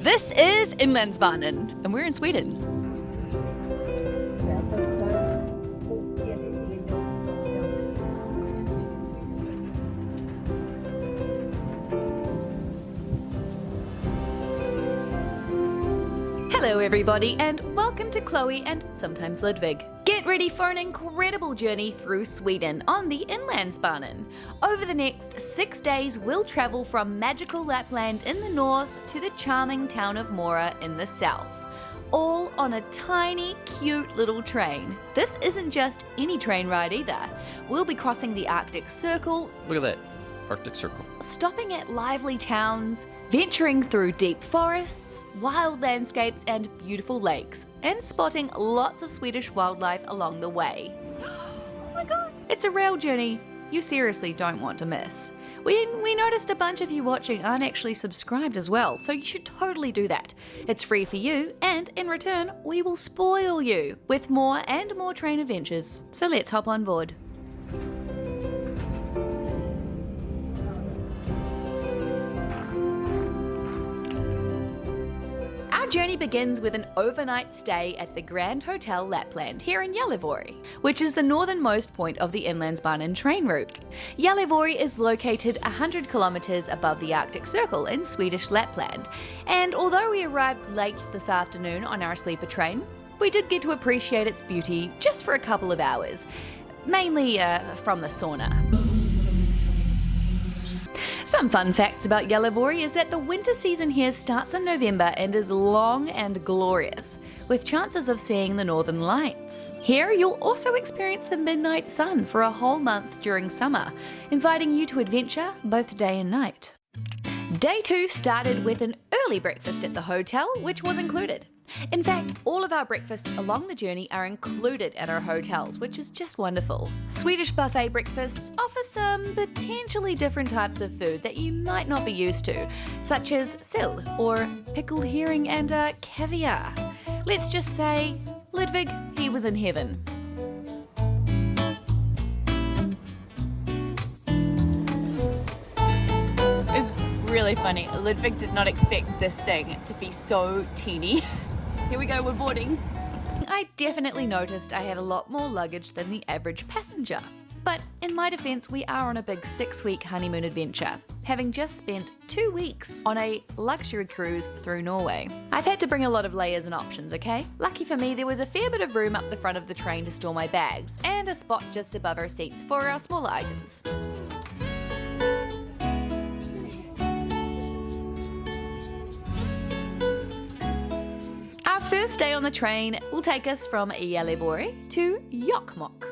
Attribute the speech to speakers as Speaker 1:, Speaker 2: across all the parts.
Speaker 1: This is Inlandsbanan, and we're in Sweden. Hello everybody, and welcome to Chloe and sometimes Ludvig. Get ready for an incredible journey through Sweden on the Inlandsbanan. Over the next 6 days, we'll travel from magical Lapland in the north to the charming town of Yore in the south. All on a tiny, cute little train. This isn't just any train ride either. We'll be crossing the Arctic Circle.
Speaker 2: Look at that, Arctic Circle.
Speaker 1: Stopping at lively towns, venturing through deep forests, wild landscapes and beautiful lakes, and spotting lots of Swedish wildlife along the way. Oh my god! It's a rail journey you seriously don't want to miss. We noticed a bunch of you watching aren't actually subscribed as well, so you should totally do that. It's free for you, and in return, we will spoil you with more and more train adventures. So let's hop on board. Our journey begins with an overnight stay at the Grand Hotel Lapland here in Yore, which is the northernmost point of the Inlandsbanan train route. Yore is located 100 kilometers above the Arctic Circle in Swedish Lapland, and although we arrived late this afternoon on our sleeper train, we did get to appreciate its beauty just for a couple of hours, mainly from the sauna. Some fun facts about Yore is that the winter season here starts in November and is long and glorious, with chances of seeing the northern lights. Here you'll also experience the midnight sun for a whole month during summer, inviting you to adventure both day and night. Day 2 started with an early breakfast at the hotel, which was included. In fact, all of our breakfasts along the journey are included at our hotels, which is just wonderful. Swedish buffet breakfasts offer some potentially different types of food that you might not be used to, such as sill or pickled herring and caviar. Let's just say, Ludvig, he was in heaven. It's really funny. Ludvig did not expect this thing to be so teeny. Here we go, we're boarding. I definitely noticed I had a lot more luggage than the average passenger. But in my defense, we are on a big 6-week honeymoon adventure, having just spent 2 weeks on a luxury cruise through Norway. I've had to bring a lot of layers and options, okay? Lucky for me, there was a fair bit of room up the front of the train to store my bags, and a spot just above our seats for our smaller items. First day on the train will take us from Yore to Ymok.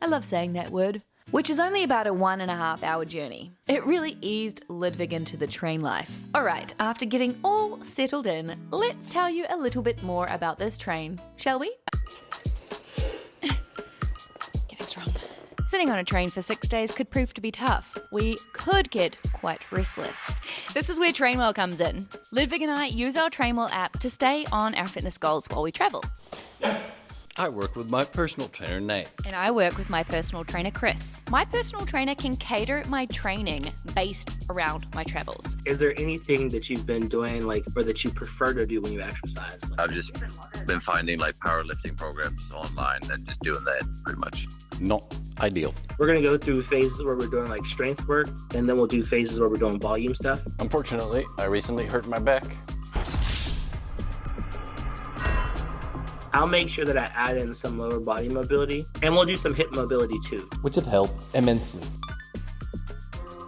Speaker 1: I love saying that word, which is only about a 1.5 hour journey. It really eased Ludvig into the train life. Alright, after getting all settled in, let's tell you a little bit more about this train, shall we? Getting strong. Sitting on a train for 6 days could prove to be tough. We could get quite restless. This is where Trainwell comes in. Ludvig and I use our Trainwell app to stay on our fitness goals while we travel.
Speaker 2: I work with my personal trainer, Nate.
Speaker 1: And I work with my personal trainer, Chris. My personal trainer can cater my training based around my travels.
Speaker 3: Is there anything that you've been doing, or that you prefer to do when you exercise?
Speaker 2: I've just been finding powerlifting programs online and just doing that pretty much. Not ideal.
Speaker 3: We're going to go through phases where we're doing strength work, and then we'll do phases where we're doing volume stuff.
Speaker 2: Unfortunately, I recently hurt my back.
Speaker 3: I'll make sure that I add in some lower body mobility, and we'll do some hip mobility too.
Speaker 4: Which have helped immensely.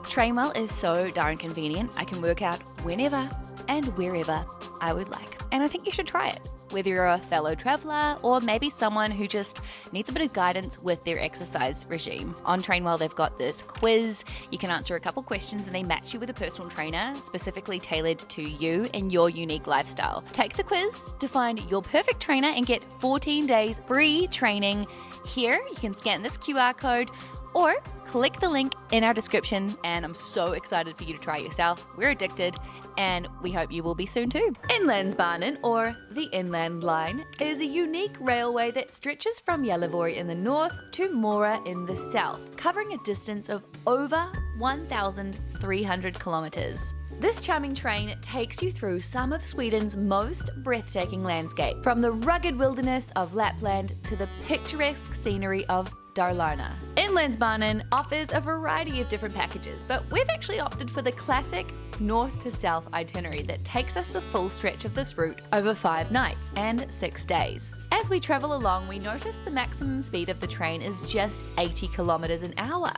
Speaker 1: Trainwell is so darn convenient. I can work out whenever and wherever I would like. And I think you should try it. Whether you're a fellow traveler or maybe someone who just needs a bit of guidance with their exercise regime. On Trainwell, they've got this quiz. You can answer a couple questions and they match you with a personal trainer specifically tailored to you and your unique lifestyle. Take the quiz to find your perfect trainer and get 14 days free training. Here, you can scan this QR code or click the link in our description, and I'm so excited for you to try it yourself. We're addicted, and we hope you will be soon too. Inlandsbanan, or the Inland Line, is a unique railway that stretches from Yore in the north to Mora in the south, covering a distance of over 1,300 kilometers. This charming train takes you through some of Sweden's most breathtaking landscape, from the rugged wilderness of Lapland to the picturesque scenery of Dalarna. Inlandsbanan offers a variety of different packages, but we've actually opted for the classic north to south itinerary that takes us the full stretch of this route over 5 nights and 6 days. As we travel along, we notice the maximum speed of the train is just 80 kilometers an hour.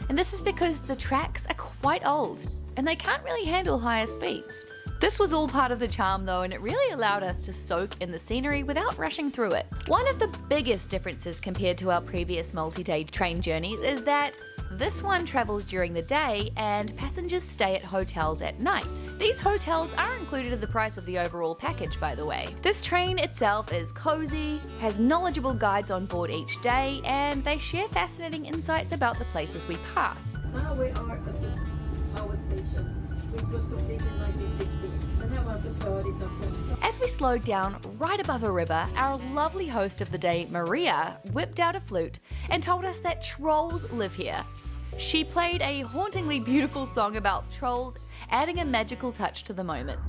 Speaker 1: And this is because the tracks are quite old and they can't really handle higher speeds. This was all part of the charm though, and it really allowed us to soak in the scenery without rushing through it. One of the biggest differences compared to our previous multi-day train journeys is that this one travels during the day and passengers stay at hotels at night. These hotels are included in the price of the overall package, by the way. This train itself is cozy, has knowledgeable guides on board each day, and they share fascinating insights about the places we pass.
Speaker 4: Now we are at our station, which was completed in 1960.
Speaker 1: As we slowed down right above a river, our lovely host of the day, Maria, whipped out a flute and told us that trolls live here. She played a hauntingly beautiful song about trolls, adding a magical touch to the moment.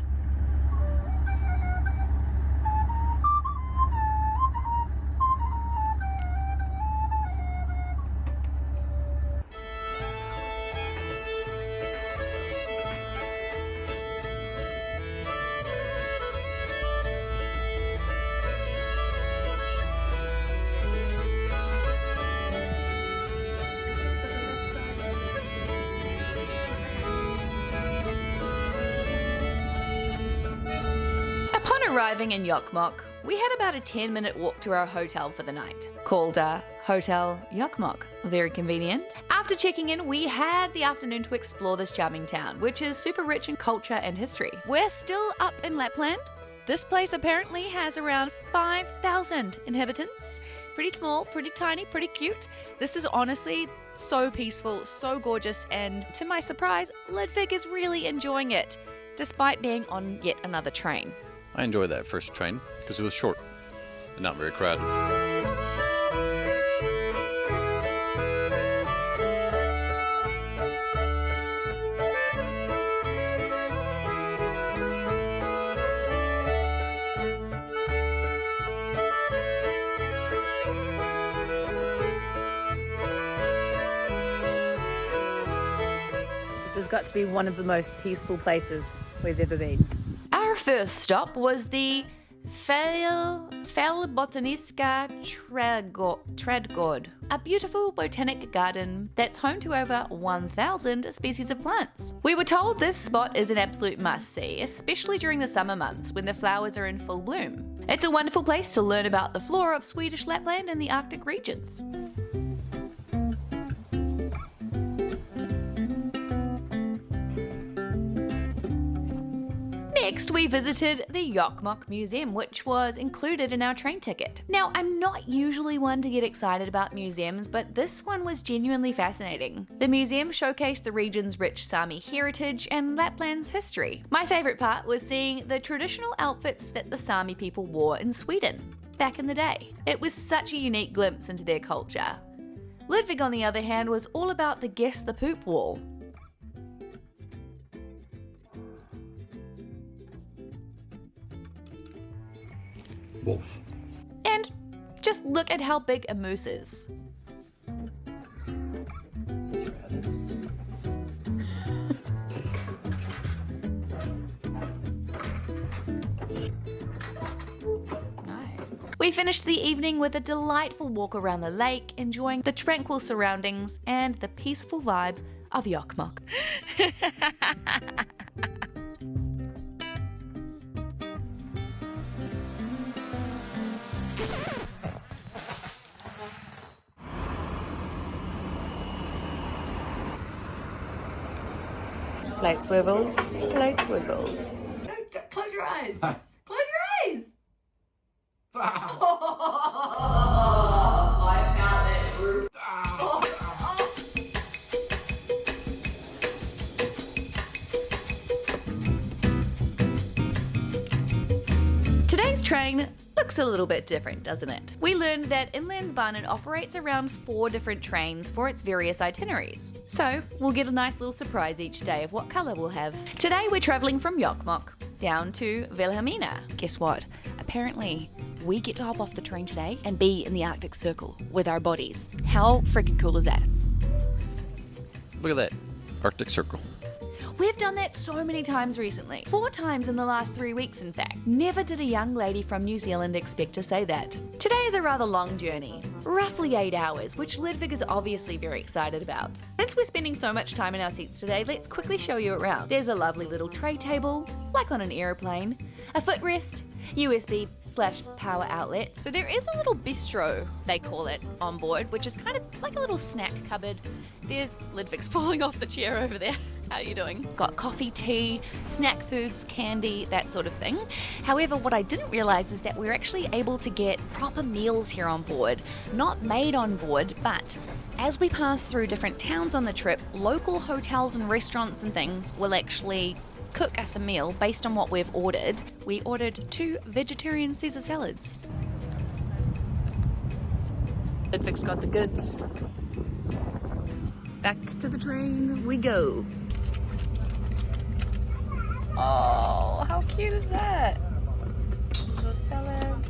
Speaker 1: Arriving in Ymok, we had about a 10-minute walk to our hotel for the night, called Hotel Ymok. Very convenient. After checking in, we had the afternoon to explore this charming town, which is super rich in culture and history. We're still up in Lapland. This place apparently has around 5,000 inhabitants. Pretty small, pretty tiny, pretty cute. This is honestly so peaceful, so gorgeous, and to my surprise, Ludvig is really enjoying it, despite being on yet another train.
Speaker 2: I enjoyed that first train because it was short and not very crowded.
Speaker 4: This has got to be one of the most peaceful places we've ever been.
Speaker 1: Our first stop was the Fjällbotaniska Trädgård, a beautiful botanic garden that's home to over 1,000 species of plants. We were told this spot is an absolute must-see, especially during the summer months when the flowers are in full bloom. It's a wonderful place to learn about the flora of Swedish Lapland and the Arctic regions. Next, we visited the Ymok Museum, which was included in our train ticket. Now, I'm not usually one to get excited about museums, but this one was genuinely fascinating. The museum showcased the region's rich Sami heritage and Lapland's history. My favourite part was seeing the traditional outfits that the Sami people wore in Sweden back in the day. It was such a unique glimpse into their culture. Ludvig, on the other hand, was all about the Guess the Poop wall.
Speaker 2: Wolf.
Speaker 1: And just look at how big a moose is. Nice. We finished the evening with a delightful walk around the lake, enjoying the tranquil surroundings and the peaceful vibe of Ymok.
Speaker 4: Plate swivels, plate swivels.
Speaker 1: Close your eyes. Close your eyes. Oh, I found it. Today's train looks a little bit different, doesn't it? We learned that Inlandsbanan operates around 4 different trains for its various itineraries. So we'll get a nice little surprise each day of what colour we'll have. Today we're travelling from Ymok down to Vilhelmina. Guess what? Apparently we get to hop off the train today and be in the Arctic Circle with our bodies. How freaking cool is that?
Speaker 2: Look at that. Arctic Circle.
Speaker 1: We've done that so many times recently. 4 times in the last 3 weeks, in fact. Never did a young lady from New Zealand expect to say that. Today is a rather long journey, roughly 8 hours, which Ludvig is obviously very excited about. Since we're spending so much time in our seats today, let's quickly show you around. There's a lovely little tray table, like on an aeroplane, a footrest, USB/power outlet. So there is a little bistro, they call it, on board, which is kind of like a little snack cupboard. There's Ludvig's falling off the chair over there. How are you doing? Got coffee, tea, snack foods, candy, that sort of thing. However, what I didn't realize is that we're actually able to get proper meals here on board. Not made on board, but as we pass through different towns on the trip, local hotels and restaurants and things will actually cook us a meal based on what we've ordered. We ordered 2 vegetarian Caesar salads. Ludvig's got the goods. Back to the train we go. Oh, how cute is that? Little salad.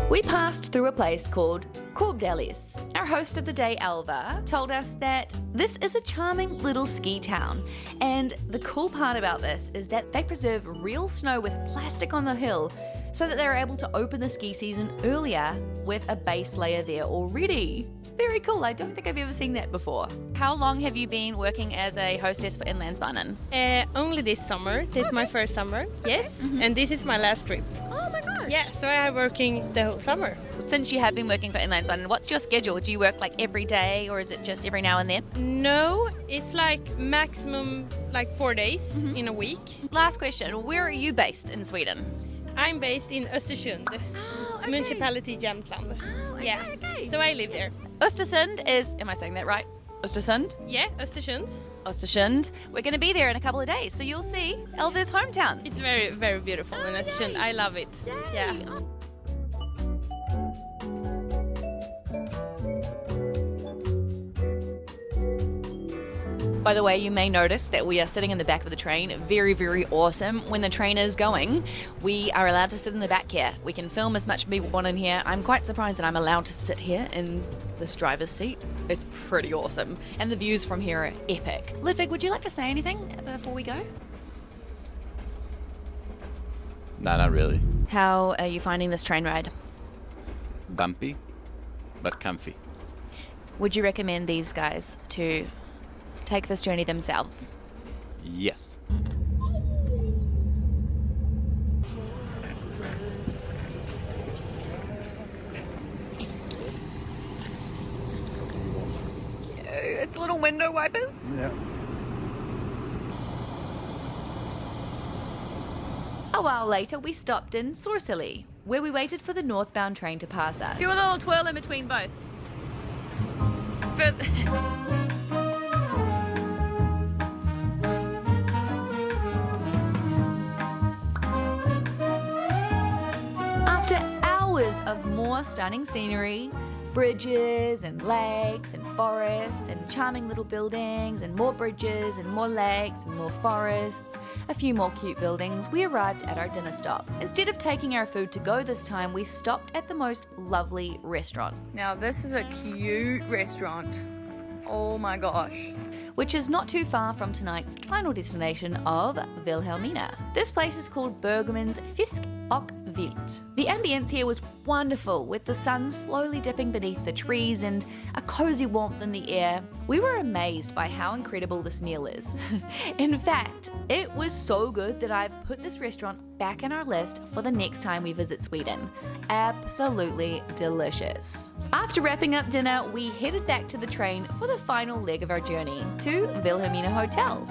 Speaker 1: We passed through a place called Quaint. Our host of the day, Alva, told us that this is a charming little ski town, and the cool part about this is that they preserve real snow with plastic on the hill so that they're able to open the ski season earlier with a base layer there already. Very cool. I don't think I've ever seen that before. How long have you been working as a hostess for Inlandsbanan?
Speaker 5: Only this summer. This is my first summer. Yes. And this is my last trip.
Speaker 1: Oh my gosh.
Speaker 5: Yeah, so I am working the whole summer.
Speaker 1: Since you have been working for Inlandsbanan, what's your schedule? Do you work like every day or is it just every now and then?
Speaker 5: No, it's like maximum like 4 days in a week.
Speaker 1: Last question. Where are you based in Sweden?
Speaker 5: I'm based in Östersund, municipality Jämtland.
Speaker 1: Oh, okay,
Speaker 5: yeah.
Speaker 1: okay.
Speaker 5: So I live there.
Speaker 1: Östersund is, am I saying that right? Östersund?
Speaker 5: Yeah, Östersund.
Speaker 1: Östersund. We're going to be there in a couple of days, so you'll see Elva's hometown.
Speaker 5: It's very, very beautiful in Östersund. I love it.
Speaker 1: Yay.
Speaker 5: Yeah.
Speaker 1: Oh. By the way, you may notice that we are sitting in the back of the train. Very, very awesome. When the train is going, we are allowed to sit in the back here. We can film as much as we want in here. I'm quite surprised that I'm allowed to sit here in this driver's seat. It's pretty awesome. And the views from here are epic. Ludvig, would you like to say anything before we go?
Speaker 2: Nah, not really.
Speaker 1: How are you finding this train ride?
Speaker 2: Bumpy, but comfy.
Speaker 1: Would you recommend these guys to take this journey themselves?
Speaker 2: Yes.
Speaker 1: It's little window wipers.
Speaker 6: Yeah.
Speaker 1: A while later, we stopped in Sorsele, where we waited for the northbound train to pass us. Do a little twirl in between both. But after hours of more stunning scenery, bridges and lakes and forests and charming little buildings and more bridges and more lakes and more forests, a few more cute buildings, we arrived at our dinner stop. Instead of taking our food to go this time, we stopped at the most lovely restaurant. Now this is a cute restaurant. Oh my gosh. Which is not too far from tonight's final destination of Vilhelmina. This place is called Bergman's Fisk och Vilt. The ambience here was wonderful, with the sun slowly dipping beneath the trees and a cozy warmth in the air. We were amazed by how incredible this meal is. In fact, it was so good that I've put this restaurant back in our list for the next time we visit Sweden. Absolutely delicious. After wrapping up dinner, we headed back to the train for the final leg of our journey to Vilhelmina Hotel.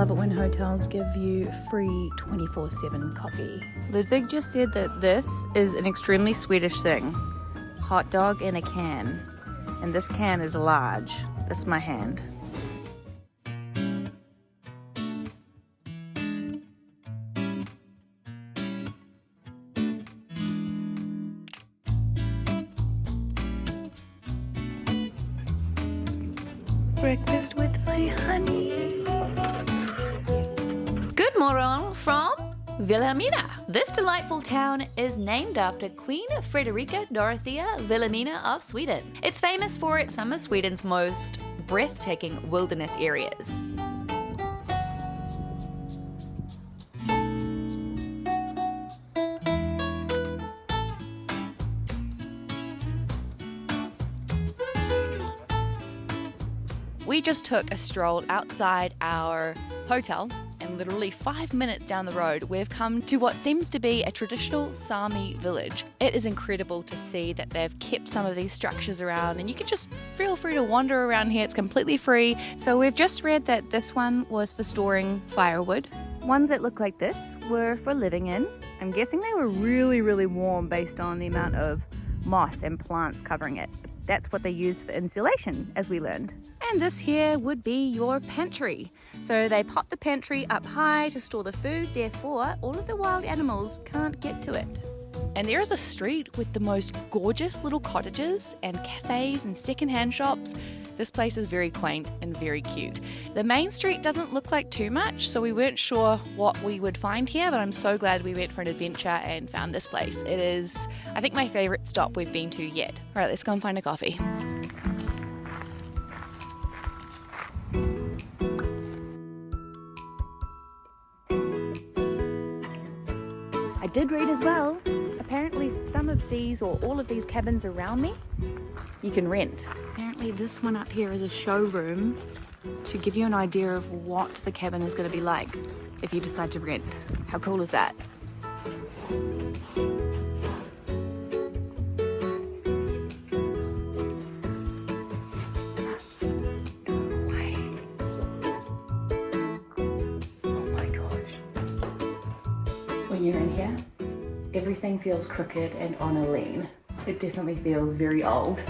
Speaker 4: love it when hotels give you free 24/7 coffee. Ludvig just said that this is an extremely Swedish thing. Hot dog in a can. And this can is large. This is my hand. Breakfast with my honey.
Speaker 1: Good morning from Vilhelmina. This delightful town is named after Queen Frederica Dorothea Wilhelmina of Sweden. It's famous for some of Sweden's most breathtaking wilderness areas. We just took a stroll outside our hotel, and literally 5 minutes down the road, we've come to what seems to be a traditional Sami village. It is incredible to see that they've kept some of these structures around, and you can just feel free to wander around here. It's completely free. So we've just read that this one was for storing firewood.
Speaker 4: Ones that look like this were for living in. I'm guessing they were really, really warm based on the amount of moss and plants covering it. That's what they use for insulation, as we learned. And this here would be your pantry. So they pop the pantry up high to store the food, therefore all of the wild animals can't get to it.
Speaker 1: And there is a street with the most gorgeous little cottages and cafes and secondhand shops. This place is very quaint and very cute. The main street doesn't look like too much, so we weren't sure what we would find here, but I'm so glad we went for an adventure and found this place. It is, I think, my favorite stop we've been to yet. All right, let's go and find a coffee.
Speaker 4: I did read as well, apparently some of these or all of these cabins around me, you can rent.
Speaker 1: Apparently this one up here is a showroom to give you an idea of what the cabin is going to be like if you decide to rent. How cool is that?
Speaker 4: When you're in here, everything feels crooked and on a lean. It definitely feels very old.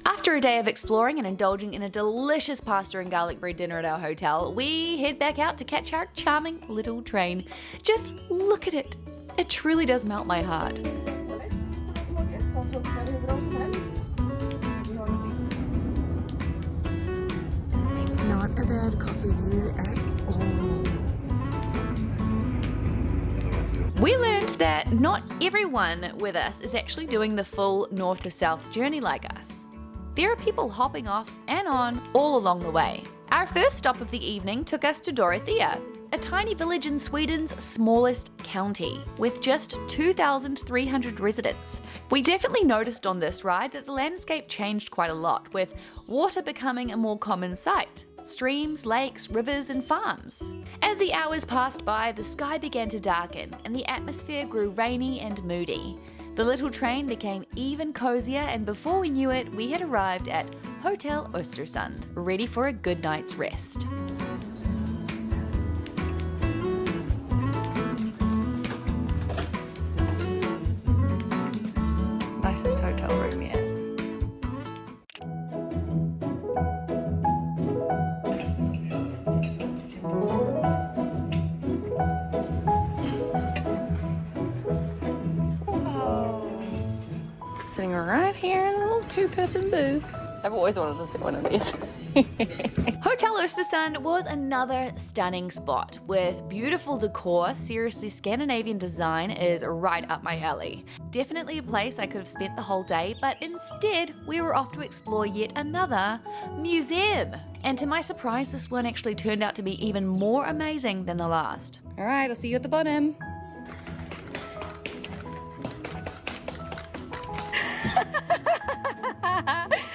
Speaker 1: After a day of exploring and indulging in a delicious pasta and garlic bread dinner at our hotel, we head back out to catch our charming little train. Just look at it. It truly does melt my heart.
Speaker 4: Not a bad coffee view at all.
Speaker 1: We learned that not everyone with us is actually doing the full north to south journey like us. There are people hopping off and on all along the way. Our first stop of the evening took us to Dorothea, a tiny village in Sweden's smallest county, with just 2,300 residents. We definitely noticed on this ride that the landscape changed quite a lot, with water becoming a more common sight. Streams, lakes, rivers, and farms. As the hours passed by, the sky began to darken and the atmosphere grew rainy and moody. The little train became even cozier, and before we knew it, we had arrived at Hotel Östersund, ready for a good night's rest.
Speaker 4: Nicest hotel room yet.
Speaker 1: Sitting right here in a little two-person booth. I've always wanted to see one of these. Hotel Östersund was another stunning spot with beautiful decor. Seriously, Scandinavian design is right up my alley. Definitely a place I could have spent the whole day, but instead we were off to explore yet another museum. And to my surprise, this one actually turned out to be even more amazing than the last.
Speaker 4: All right, I'll see you at the bottom.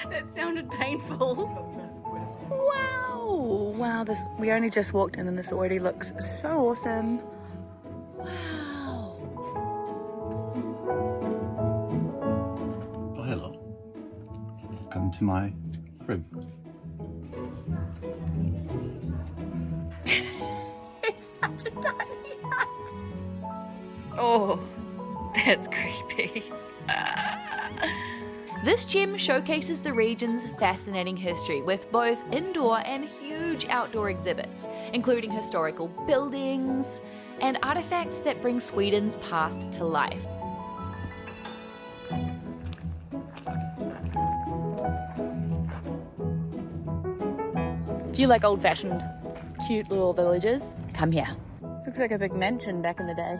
Speaker 4: That sounded painful. Wow. Wow, we only just walked in and this already looks so awesome. Wow.
Speaker 2: Oh, hello. Come to my crib.
Speaker 4: It's such a tiny hut. Oh, that's creepy.
Speaker 1: This gym showcases the region's fascinating history with both indoor and huge outdoor exhibits, including historical buildings and artifacts that bring Sweden's past to life.
Speaker 4: Do you like old-fashioned, cute little villages? Come here. This looks like a big mansion back in the day.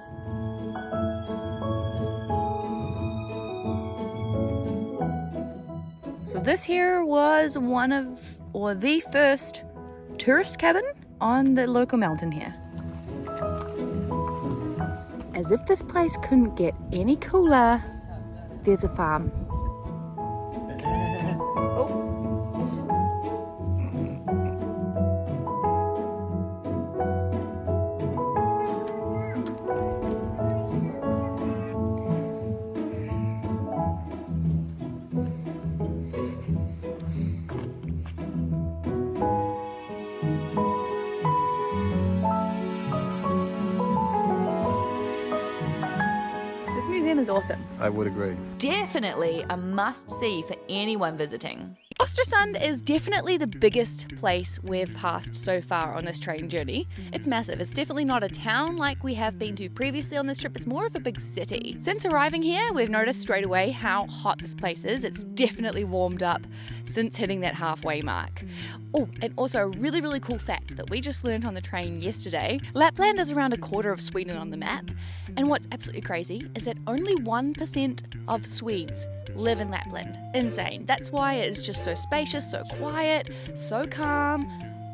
Speaker 4: So this here was the first tourist cabin on the local mountain here. As if this place couldn't get any cooler, there's a farm. Is awesome.
Speaker 2: I would agree.
Speaker 1: Definitely a must-see for anyone visiting.
Speaker 4: Östersund is definitely the biggest place we've passed so far on this train journey. It's massive. It's definitely not a town like we have been to previously on this trip. It's more of a big city. Since arriving here, we've noticed straight away how hot this place is. It's definitely warmed up since hitting that halfway mark. Oh, and also a really, really cool fact that we just learned on the train yesterday. Lapland is around a quarter of Sweden on the map. And what's absolutely crazy is that only 1% of Swedes live in Lapland. Insane. That's why it is just so spacious, so quiet, so calm.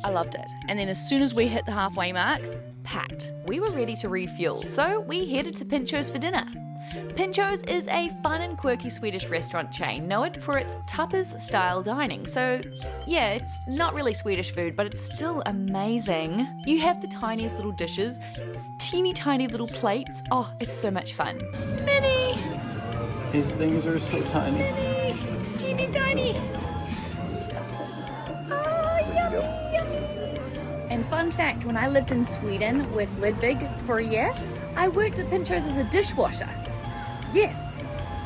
Speaker 4: I loved it. And then as soon as we hit the halfway mark, packed.
Speaker 1: We were ready to refuel, so we headed to Pincho's for dinner. Pincho's is a fun and quirky Swedish restaurant chain known for its tapas-style dining. So yeah, it's not really Swedish food, but it's still amazing. You have the tiniest little dishes, teeny tiny little plates. Oh, it's so much fun. Mini!
Speaker 2: These things are so tiny.
Speaker 1: Mini! Teeny tiny! Oh, yummy, yummy!
Speaker 4: And fun fact, when I lived in Sweden with Ludvig for a year, I worked at Pincho's as a dishwasher. Yes,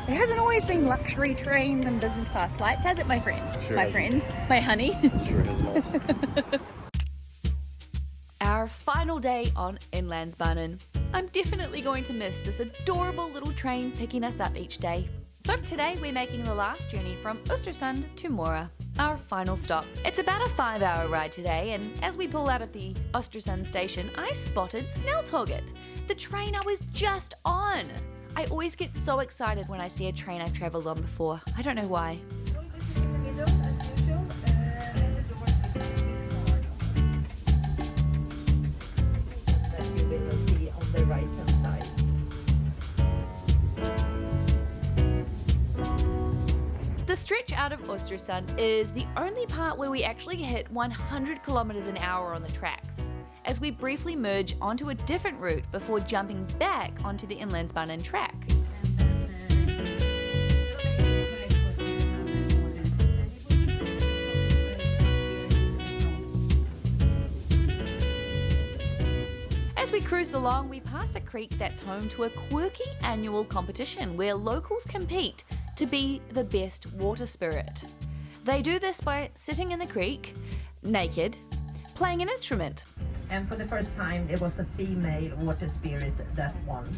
Speaker 4: there hasn't always been luxury trains and business class flights, has it, my friend?
Speaker 2: Sure
Speaker 4: my
Speaker 2: hasn't.
Speaker 4: friend, my honey.
Speaker 2: Sure hasn't.
Speaker 1: Our final day on Inlandsbanan. I'm definitely going to miss this adorable little train picking us up each day. So today we're making the last journey from Östersund to Mora, our final stop. It's about a 5-hour ride today, and as we pull out of the Östersund station, I spotted Snälltåget, the train I was just on. I always get so excited when I see a train I've travelled on before. I don't know why. The stretch out of Östersund is the only part where we actually hit 100 kilometers an hour on the tracks, as we briefly merge onto a different route before jumping back onto the Inlandsbanan track. As we cruise along, we pass a creek that's home to a quirky annual competition where locals compete to be the best water spirit. They do this by sitting in the creek, naked, playing an instrument.
Speaker 6: And for the first time, it was a female water spirit that won.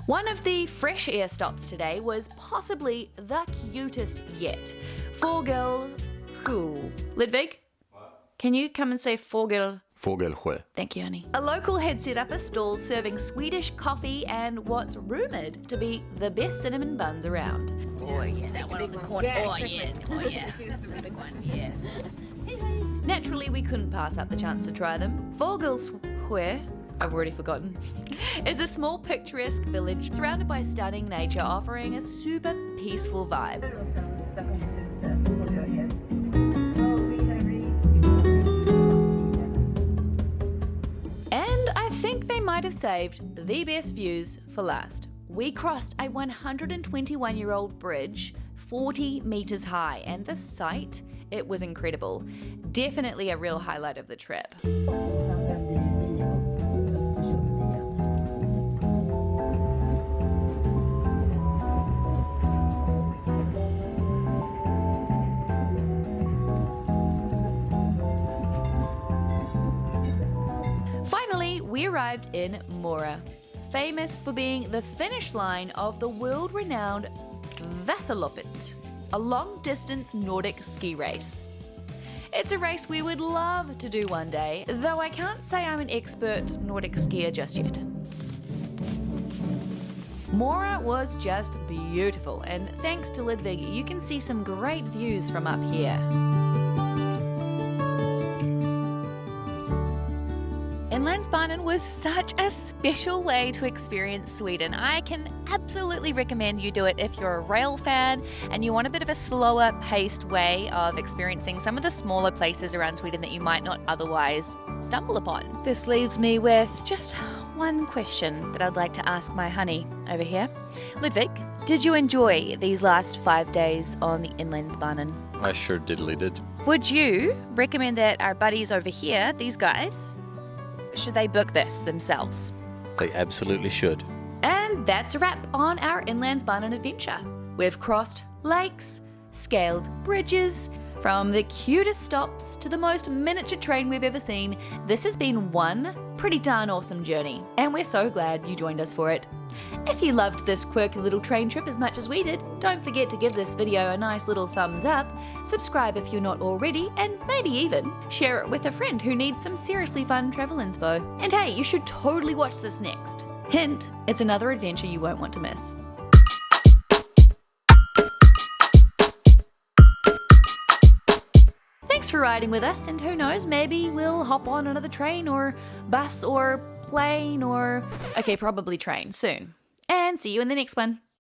Speaker 1: One of the fresh air stops today was possibly the cutest yet. Fågelsjö. Ludvig? What? Can you come and say Fågelsjö?
Speaker 2: Fågelsjö.
Speaker 1: Thank you, honey. A local had set up a stall serving Swedish coffee and what's rumoured to be the best cinnamon buns around.
Speaker 4: Oh yeah, that one on the corner. Oh yeah, oh yeah. The big one, yes.
Speaker 1: Naturally, we couldn't pass up the chance to try them. Fågelsjö I've already forgotten, is a small picturesque village surrounded by stunning nature, offering a super peaceful vibe.
Speaker 6: Och sen stationshuset på höger. So we have reached Yore.
Speaker 1: And I think they might have saved the best views for last. We crossed a 121-year-old bridge, 40 meters high, and the sight, it was incredible. Definitely a real highlight of the trip.
Speaker 6: Och sen vände vi Ymok, Östersund igen.
Speaker 1: Finally, we arrived in Yore, famous for being the finish line of the world-renowned Vasaloppet, a long-distance Nordic ski race. It's a race we would love to do one day, though I can't say I'm an expert Nordic skier just yet. Yore was just beautiful, and thanks to Ludvig, you can see some great views from up here. Inlandsbanan was such a special way to experience Sweden. I can absolutely recommend you do it if you're a rail fan and you want a bit of a slower paced way of experiencing some of the smaller places around Sweden that you might not otherwise stumble upon. This leaves me with just one question that I'd like to ask my honey over here. Ludvig, did you enjoy these last 5 days on the Inlandsbanan?
Speaker 2: I sure diddly did.
Speaker 1: Would you recommend that our buddies over here, these guys, should they book this themselves?
Speaker 2: They absolutely should.
Speaker 1: And that's a wrap on our Inlandsbanan adventure. We've crossed lakes, scaled bridges, from the cutest stops to the most miniature train we've ever seen. This has been one pretty darn awesome journey, and we're so glad you joined us for it. If you loved this quirky little train trip as much as we did, don't forget to give this video a nice little thumbs up, subscribe if you're not already, and maybe even share it with a friend who needs some seriously fun travel inspo. And hey, you should totally watch this next. Hint, it's another adventure you won't want to miss. Thanks for riding with us, and who knows, maybe we'll hop on another train or bus or plane or... okay, probably train soon. And see you in the next one.